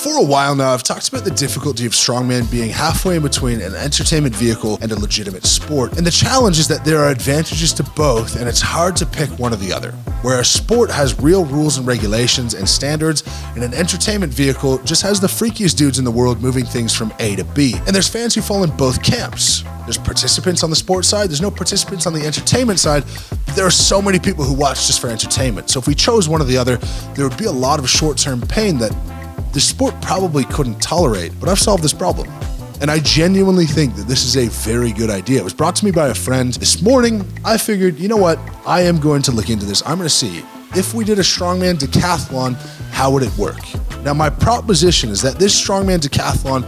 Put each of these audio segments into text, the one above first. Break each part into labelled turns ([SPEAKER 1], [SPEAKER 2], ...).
[SPEAKER 1] For a while now, I've talked about the difficulty of strongman being halfway in between an entertainment vehicle and a legitimate sport. And the challenge is that there are advantages to both, and it's hard to pick one or the other. Where a sport has real rules and regulations and standards, and an entertainment vehicle just has the freakiest dudes in the world moving things from A to B. And there's fans who fall in both camps. There's participants on the sports side, there's no participants on the entertainment side, but there are so many people who watch just for entertainment. So if we chose one or the other, there would be a lot of short-term pain that the sport probably couldn't tolerate, but I've solved this problem. And I genuinely think that this is a very good idea. It was brought to me by a friend this morning. I figured, you know what? I am going to look into this. I'm going to see if we did a Strongman Decathlon, how would it work? Now, my proposition is that this Strongman Decathlon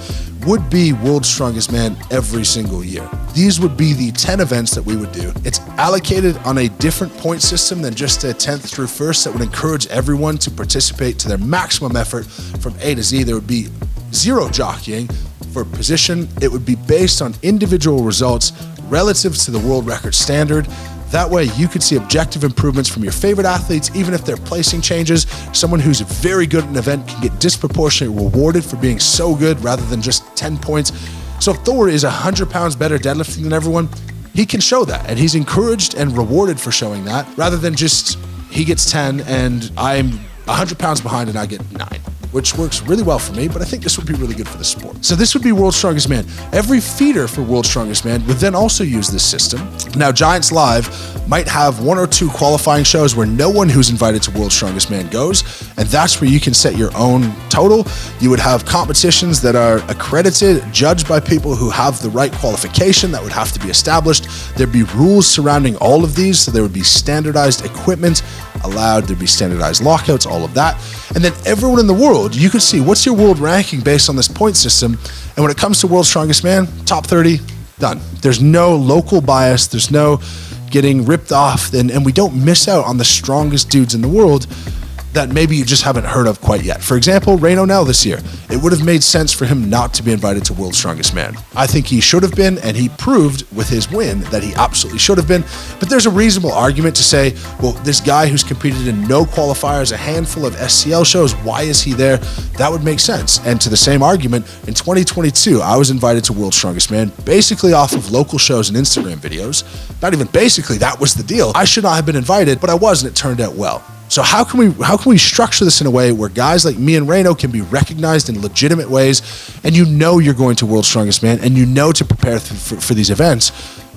[SPEAKER 1] would be World's Strongest Man every single year. These would be the 10 events that we would do. It's allocated on a different point system than just a 10th through 1st that would encourage everyone to participate to their maximum effort from A to Z. There would be zero jockeying for position. It would be based on individual results relative to the world record standard. That way you could see objective improvements from your favorite athletes, even if their placing changes. Someone who's very good at an event can get disproportionately rewarded for being so good rather than just 10 points. So if Thor is 100 pounds better deadlifting than everyone, he can show that, and he's encouraged and rewarded for showing that, rather than just he gets 10 and I'm 100 pounds behind and I get 9. Which works really well for me, but I think this would be really good for the sport. So this would be World's Strongest Man. Every feeder for World's Strongest Man would then also use this system. Now, Giants Live might have 1 or 2 qualifying shows where no one who's invited to World's Strongest Man goes, and that's where you can set your own total. You would have competitions that are accredited, judged by people who have the right qualification that would have to be established. There'd be rules surrounding all of these, so there would be standardized equipment allowed, there'd be standardized lockouts, all of that. And then everyone in the world, you could see what's your world ranking based on this point system. And when it comes to World's Strongest Man, top 30, done. There's no local bias, there's no getting ripped off, and we don't miss out on the strongest dudes in the world that maybe you just haven't heard of quite yet. For example, Rain O'Neill this year. It would have made sense for him not to be invited to World's Strongest Man. I think he should have been, and he proved with his win that he absolutely should have been. But there's a reasonable argument to say, well, this guy who's competed in no qualifiers, a handful of SCL shows, why is he there? That would make sense. And to the same argument, in 2022, I was invited to World's Strongest Man basically off of local shows and Instagram videos. Not even basically, that was the deal. I should not have been invited, but I was, and it turned out well. So how can we structure this in a way where guys like me and Reno can be recognized in legitimate ways, and you know you're going to World's Strongest Man, and you know to prepare for these events,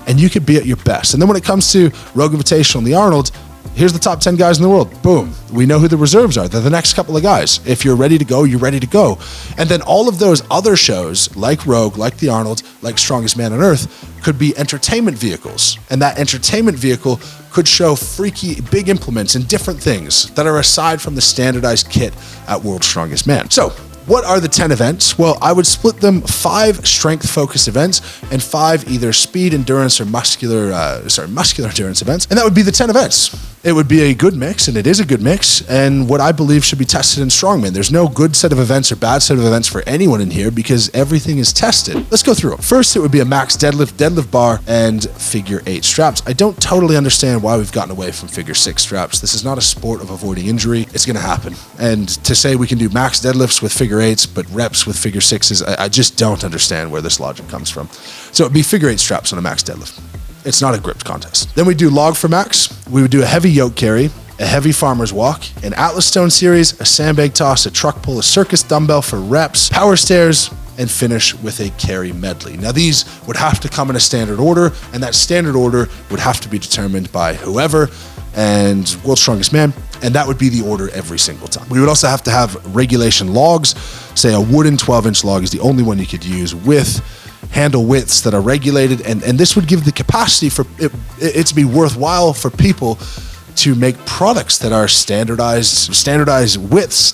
[SPEAKER 1] and you could be at your best. And then when it comes to Rogue Invitational and the Arnold, here's the top 10 guys in the world. Boom. We know who the reserves are. They're the next couple of guys. If you're ready to go, you're ready to go. And then all of those other shows, like Rogue, like the Arnold, like Strongest Man on Earth, could be entertainment vehicles. And that entertainment vehicle could show freaky big implements and different things that are aside from the standardized kit at World's Strongest Man. So what are the 10 events? Well, I would split them 5 strength-focused events and 5 either speed, endurance, or muscular endurance events. And that would be the 10 events. It would be a good mix, and it is a good mix, and what I believe should be tested in Strongman. There's no good set of events or bad set of events for anyone in here because everything is tested. Let's go through it. First, it would be a max deadlift bar, and figure 8 straps. I don't totally understand why we've gotten away from figure 6 straps. This is not a sport of avoiding injury. It's going to happen. And to say we can do max deadlifts with figure 8s, but reps with figure 6s, I just don't understand where this logic comes from. So it'd be figure 8 straps on a max deadlift. It's not a gripped contest. Then we do log for max. We would do a heavy yoke carry, a heavy farmer's walk, an Atlas stone series, a sandbag toss, a truck pull, a circus dumbbell for reps, power stairs, and finish with a carry medley. Now these would have to come in a standard order, and that standard order would have to be determined by whoever and World's Strongest Man, and that would be the order every single time. We would also have to have regulation logs. Say a wooden 12-inch log is the only one you could use with handle widths that are regulated, and this would give the capacity for it to be worthwhile for people to make products that are standardized widths,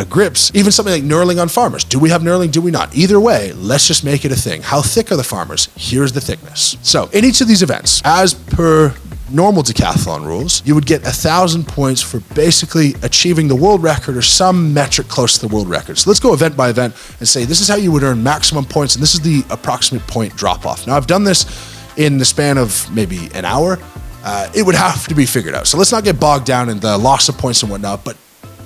[SPEAKER 1] grips, even something like knurling on farmers. Do we have knurling? Do we not? Either way, let's just make it a thing. How thick are the farmers? Here's the thickness. So in each of these events, as per normal decathlon rules, you would get 1,000 points for basically achieving the world record or some metric close to the world record. So let's go event by event and say this is how you would earn maximum points, and this is the approximate point drop off. Now I've done this in the span of maybe an hour. It would have to be figured out. So let's not get bogged down in the loss of points and whatnot, but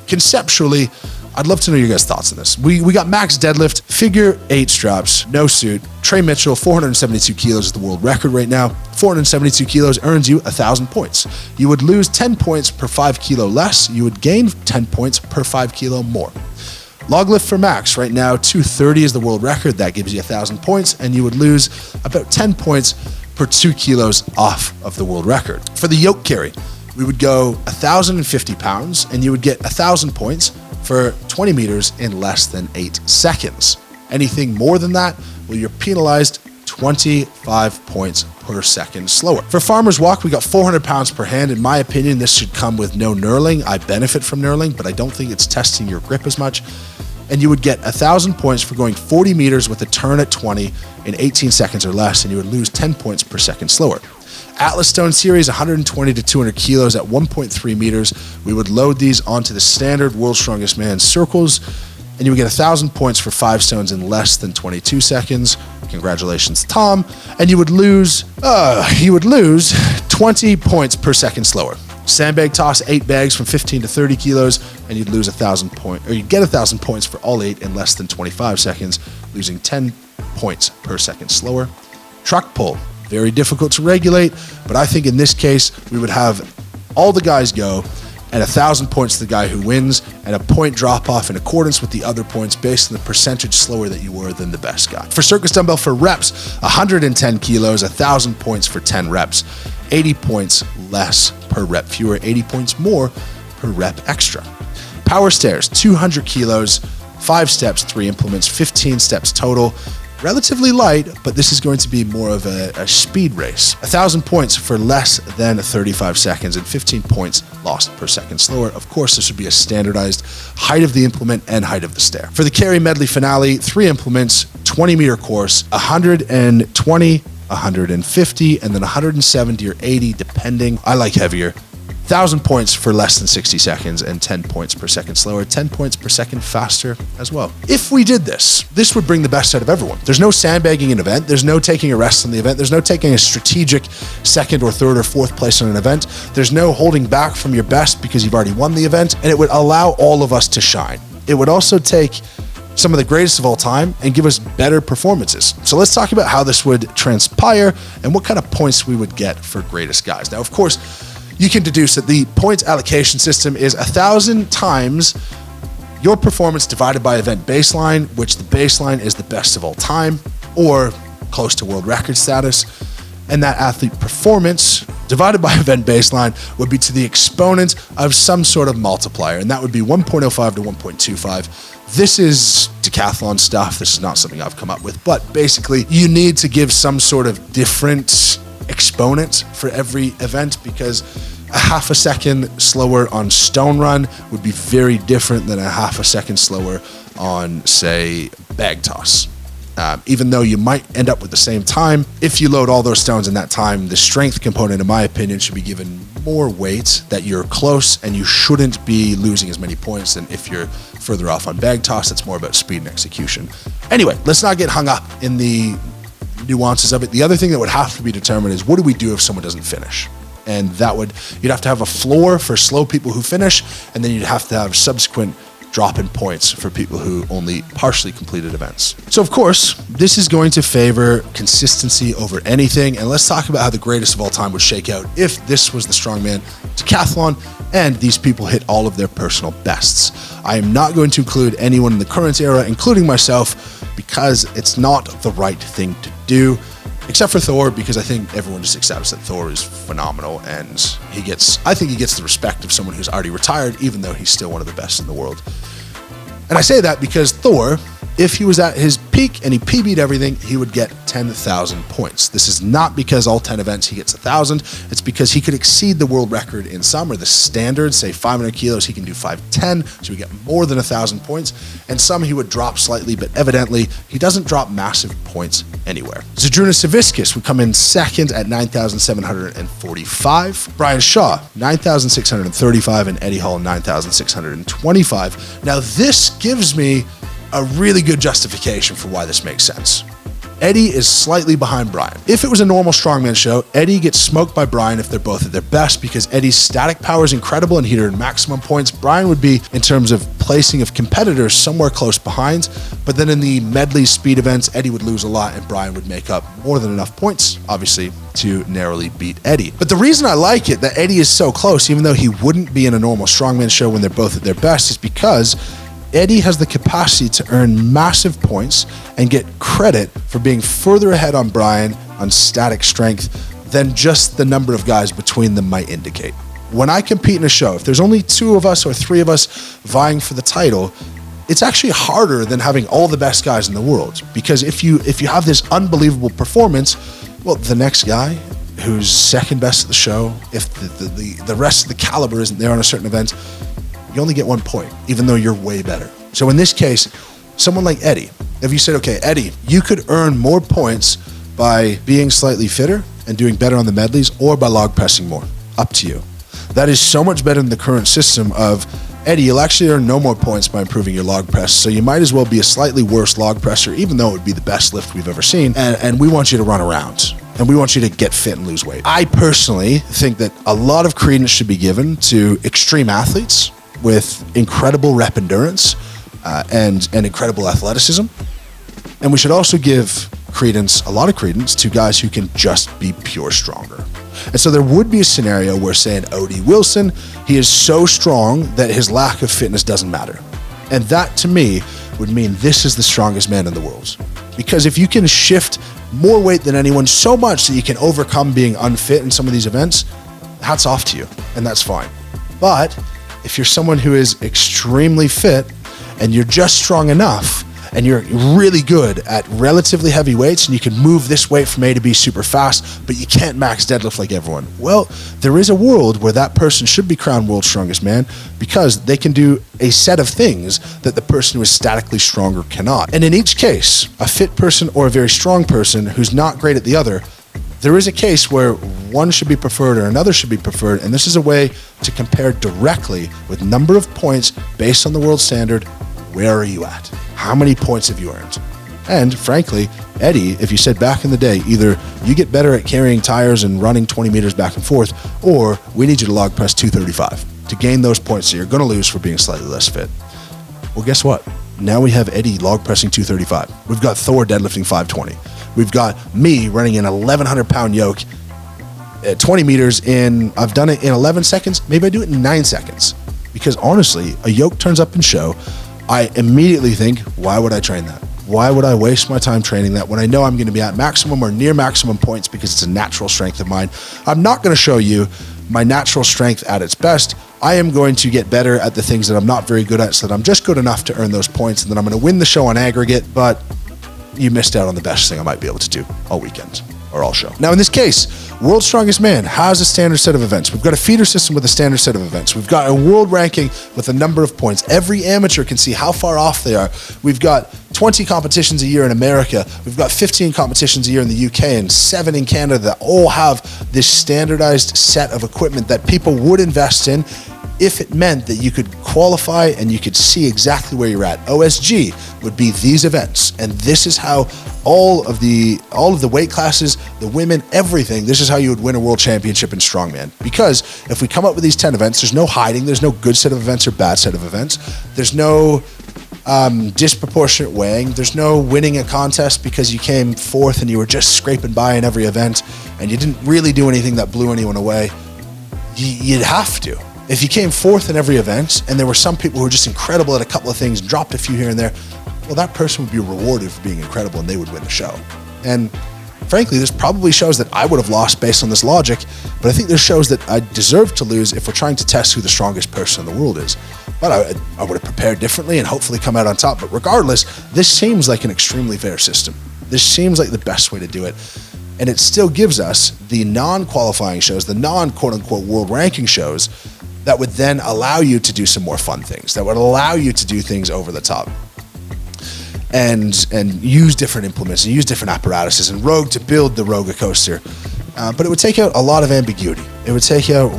[SPEAKER 1] conceptually, I'd love to know your guys' thoughts on this. We got max deadlift, figure 8 straps, no suit. Trey Mitchell, 472 kilos is the world record right now. 472 kilos earns you 1,000 points. You would lose 10 points per 5 kilo less. You would gain 10 points per 5 kilo more. Log lift for max, right now 230 is the world record. That gives you 1,000 points, and you would lose about 10 points per 2 kilos off of the world record. For the yoke carry, we would go 1,050 pounds, and you would get 1,000 points for 20 meters in less than 8 seconds. Anything more than that, well, you're penalized 25 points per second slower. For farmer's walk, we got 400 pounds per hand. In my opinion, this should come with no knurling. I benefit from knurling, but I don't think it's testing your grip as much. And you would get 1,000 points for going 40 meters with a turn at 20 in 18 seconds or less, and you would lose 10 points per second slower. Atlas Stone Series, 120 to 200 kilos at 1.3 meters. We would load these onto the standard World's Strongest Man circles, and you would get 1,000 points for 5 stones in less than 22 seconds. Congratulations, Tom. And you would lose 20 points per second slower. Sandbag toss, 8 bags from 15 to 30 kilos, and you'd lose 1,000 points, or you'd get 1,000 points for all 8 in less than 25 seconds, losing 10 points per second slower. Truck pull, very difficult to regulate, but I think in this case, we would have all the guys go, and 1,000 points to the guy who wins, and a point drop off in accordance with the other points based on the percentage slower that you were than the best guy. For circus dumbbell for reps, 110 kilos, 1,000 points for 10 reps, 80 points less per rep fewer, 80 points more per rep extra. Power stairs, 200 kilos, 5 steps, 3 implements, 15 steps total. Relatively light, but this is going to be more of a speed race. 1,000 points for less than 35 seconds and 15 points lost per second slower. Of course, this would be a standardized height of the implement and height of the stair. For the carry medley finale, 3 implements, 20-meter course, 120, 150, and then 170 or 80, depending. I like heavier. 1,000 points for less than 60 seconds and 10 points per second slower, 10 points per second faster as well. If we did this would bring the best out of everyone. There's no sandbagging an event. There's no taking a rest on the event. There's no taking a strategic second or third or fourth place on an event. There's no holding back from your best because you've already won the event, and it would allow all of us to shine. It would also take some of the greatest of all time and give us better performances. So let's talk about how this would transpire and what kind of points we would get for greatest guys. Now, of course, you can deduce that the points allocation system is 1,000 times your performance divided by event baseline, which the baseline is the best of all time or close to world record status. And that athlete performance divided by event baseline would be to the exponent of some sort of multiplier. And that would be 1.05 to 1.25. This is decathlon stuff. This is not something I've come up with, but basically you need to give some sort of different exponent for every event, because a half a second slower on stone run would be very different than a half a second slower on, say, bag toss. Even though you might end up with the same time, if you load all those stones in that time, the strength component, in my opinion, should be given more weight, that you're close and you shouldn't be losing as many points than if you're further off on bag toss. That's more about speed and execution. Anyway, let's not get hung up in the nuances of it. The other thing that would have to be determined is, what do we do if someone doesn't finish? And you'd have to have a floor for slow people who finish, and then you'd have to have subsequent drop-in points for people who only partially completed events. So of course, this is going to favor consistency over anything, and let's talk about how the greatest of all time would shake out if this was the Strongman Decathlon and these people hit all of their personal bests. I am not going to include anyone in the current era, including myself, because it's not the right thing to do, except for Thor, because I think everyone just accepts that Thor is phenomenal, and I think he gets the respect of someone who's already retired, even though he's still one of the best in the world. And I say that because Thor, if he was at his peak and he PB'd everything, he would get 10,000 points. This is not because all 10 events he gets 1,000. It's because he could exceed the world record in some, or the standard, say 500 kilos, he can do 510, so we get more than 1,000 points. And some he would drop slightly, but evidently he doesn't drop massive points anywhere. Zydrunas Savickas would come in second at 9,745. Brian Shaw, 9,635, and Eddie Hall, 9,625. Now this gives me a really good justification for why this makes sense. Eddie is slightly behind Brian. If it was a normal strongman show, Eddie gets smoked by Brian if they're both at their best, because Eddie's static power is incredible and he'd earn maximum points. Brian would be, in terms of placing of competitors, somewhere close behind. But then in the medley speed events, Eddie would lose a lot and Brian would make up more than enough points, obviously, to narrowly beat Eddie. But the reason I like it that Eddie is so close, even though he wouldn't be in a normal strongman show when they're both at their best, is because Eddie has the capacity to earn massive points and get credit for being further ahead on Brian on static strength than just the number of guys between them might indicate. When I compete in a show, if there's only 2 of us or 3 of us vying for the title, it's actually harder than having all the best guys in the world. Because if you have this unbelievable performance, well, the next guy who's second best at the show, if the rest of the caliber isn't there on a certain event, you only get 1 point, even though you're way better. So in this case, someone like Eddie, if you said, okay, Eddie, you could earn more points by being slightly fitter and doing better on the medleys, or by log pressing more, up to you. That is so much better than the current system of, Eddie, you'll actually earn no more points by improving your log press, so you might as well be a slightly worse log presser, even though it would be the best lift we've ever seen, and we want you to run around. And we want you to get fit and lose weight. I personally think that a lot of credence should be given to extreme athletes with incredible rep endurance and incredible athleticism. And we should also give a lot of credence to guys who can just be pure stronger. And so there would be a scenario where, say, an O.D. Wilson, he is so strong that his lack of fitness doesn't matter. And that, to me, would mean this is the strongest man in the world. Because if you can shift more weight than anyone so much that you can overcome being unfit in some of these events, hats off to you, and that's fine. But if you're someone who is extremely fit and you're just strong enough and you're really good at relatively heavy weights and you can move this weight from A to B super fast, but you can't max deadlift like everyone, well, there is a world where that person should be crowned world's strongest man, because they can do a set of things that the person who is statically stronger cannot. And in each case, a fit person or a very strong person who's not great at the other, there is a case where one should be preferred or another should be preferred, and this is a way to compare directly with number of points based on the world standard. Where are you at? How many points have you earned? And frankly, Eddie, if you said back in the day, either you get better at carrying tires and running 20 meters back and forth, or we need you to log press 235 to gain those points that you're going to lose for being slightly less fit. Well, guess what? Now we have Eddie log pressing 235. We've got Thor deadlifting 520. We've got me running an 1,100 pound yoke at 20 meters in, I've done it in 11 seconds. Maybe I do it in 9 seconds. Because honestly, a yoke turns up in show, I immediately think, why would I train that? Why would I waste my time training that when I know I'm going to be at maximum or near maximum points because it's a natural strength of mine? I'm not going to show you my natural strength at its best. I am going to get better at the things that I'm not very good at so that I'm just good enough to earn those points, and then I'm going to win the show on aggregate, but you missed out on the best thing I might be able to do all weekend or all show. Now in this case, World's Strongest Man has a standard set of events. We've got a feeder system with a standard set of events. We've got a world ranking with a number of points. Every amateur can see how far off they are. We've got 20 competitions a year in America. We've got 15 competitions a year in the UK and 7 in Canada that all have this standardized set of equipment that people would invest in if it meant that you could qualify and you could see exactly where you're at. OSG would be these events, and this is how all of the weight classes, the women, everything, this is how you would win a world championship in strongman. Because if we come up with these 10 events, there's no hiding, there's no good set of events or bad set of events, there's no disproportionate weighing, there's no winning a contest because you came fourth and you were just scraping by in every event and you didn't really do anything that blew anyone away. You'd have to. If you came fourth in every event and there were some people who were just incredible at a couple of things and dropped a few here and there, well, that person would be rewarded for being incredible and they would win the show. And frankly, there's probably shows that I would have lost based on this logic, but I think there's shows that I deserve to lose if we're trying to test who the strongest person in the world is. But I would have prepared differently and hopefully come out on top. But regardless, this seems like an extremely fair system. This seems like the best way to do it. And it still gives us the non-qualifying shows, the non-quote-unquote world ranking shows, that would then allow you to do some more fun things, that would allow you to do things over the top and use different implements and use different apparatuses and Rogue to build the Rogue coaster. But it would take out a lot of ambiguity. It would take out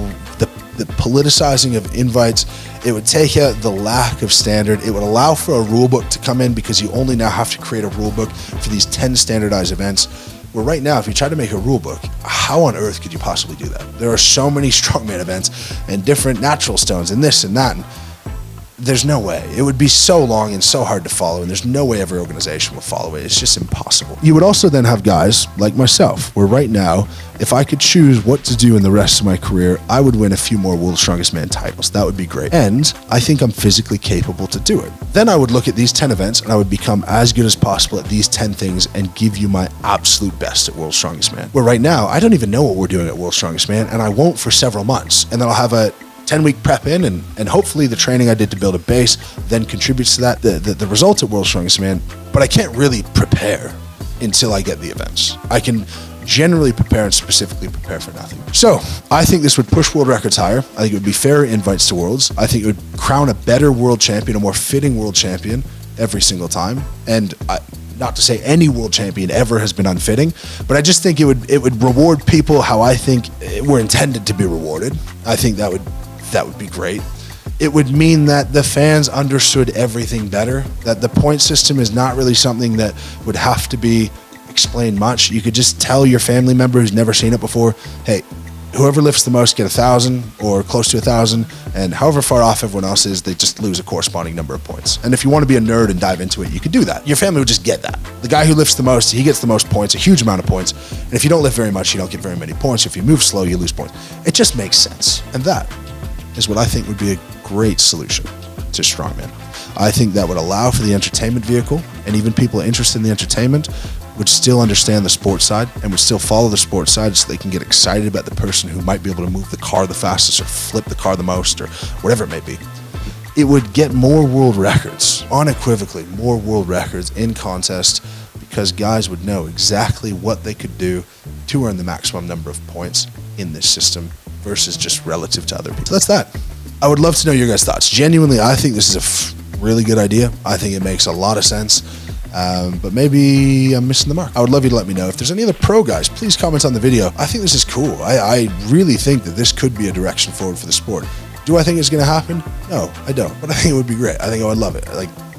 [SPEAKER 1] the politicizing of invites. It would take out the lack of standard. It would allow for a rule book to come in, because you only now have to create a rule book for these 10 standardized events. Where right now, if you try to make a rule book, how on earth could you possibly do that? There are so many strongman events and different natural stones and this and that. And there's no way. It would be so long and so hard to follow, and there's no way every organization will follow it. It's just impossible. You would also then have guys like myself, where right now, if I could choose what to do in the rest of my career, I would win a few more World's Strongest Man titles. That would be great. And I think I'm physically capable to do it. Then I would look at these 10 events, and I would become as good as possible at these 10 things and give you my absolute best at World's Strongest Man. Where right now, I don't even know what we're doing at World's Strongest Man, and I won't for several months. And then I'll have a 10-week prep in, and hopefully the training I did to build a base then contributes to that, the result at World's Strongest Man. But I can't really prepare until I get the events. I can generally prepare and specifically prepare for nothing. So I think this would push world records higher. I think it would be fairer invites to Worlds. I think it would crown a better world champion, a more fitting world champion every single time. And not to say any world champion ever has been unfitting, but I just think it would reward people how I think we're intended to be rewarded. I think that would be great. It would mean that the fans understood everything better, that the point system is not really something that would have to be explained much. You could just tell your family member who's never seen it before, hey, whoever lifts the most get 1,000 or close to 1,000, and however far off everyone else is, they just lose a corresponding number of points. And if you want to be a nerd and dive into it, you could do that. Your family would just get that. The guy who lifts the most, he gets the most points, a huge amount of points. And if you don't lift very much, you don't get very many points. If you move slow, you lose points. It just makes sense. And that is what I think would be a great solution to Strongman. I think that would allow for the entertainment vehicle, and even people interested in the entertainment would still understand the sports side and would still follow the sports side, so they can get excited about the person who might be able to move the car the fastest or flip the car the most or whatever it may be. It would get more world records, unequivocally more world records in contest, because guys would know exactly what they could do to earn the maximum number of points in this system versus just relative to other people. So that's that. I would love to know your guys' thoughts. Genuinely, I think this is a really good idea. I think it makes a lot of sense. But maybe I'm missing the mark. I would love you to let me know. If there's any other pro guys, please comment on the video. I think this is cool. I really think that this could be a direction forward for the sport. Do I think it's going to happen? No, I don't. But I think it would be great. I think I would love it.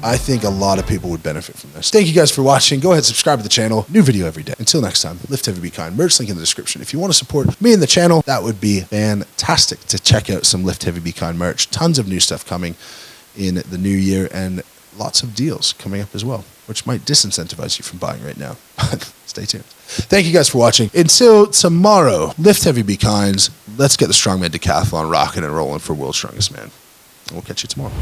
[SPEAKER 1] I think a lot of people would benefit from this. Thank you guys for watching. Go ahead, subscribe to the channel. New video every day. Until next time, lift heavy, be kind. Merch link in the description. If you want to support me and the channel, that would be fantastic to check out some lift heavy, be kind merch. Tons of new stuff coming in the new year, and lots of deals coming up as well, which might disincentivize you from buying right now. Stay tuned. Thank you guys for watching. Until tomorrow, lift heavy, be kind. Let's get the Strongman Decathlon rocking and rolling for World's Strongest Man. And we'll catch you tomorrow.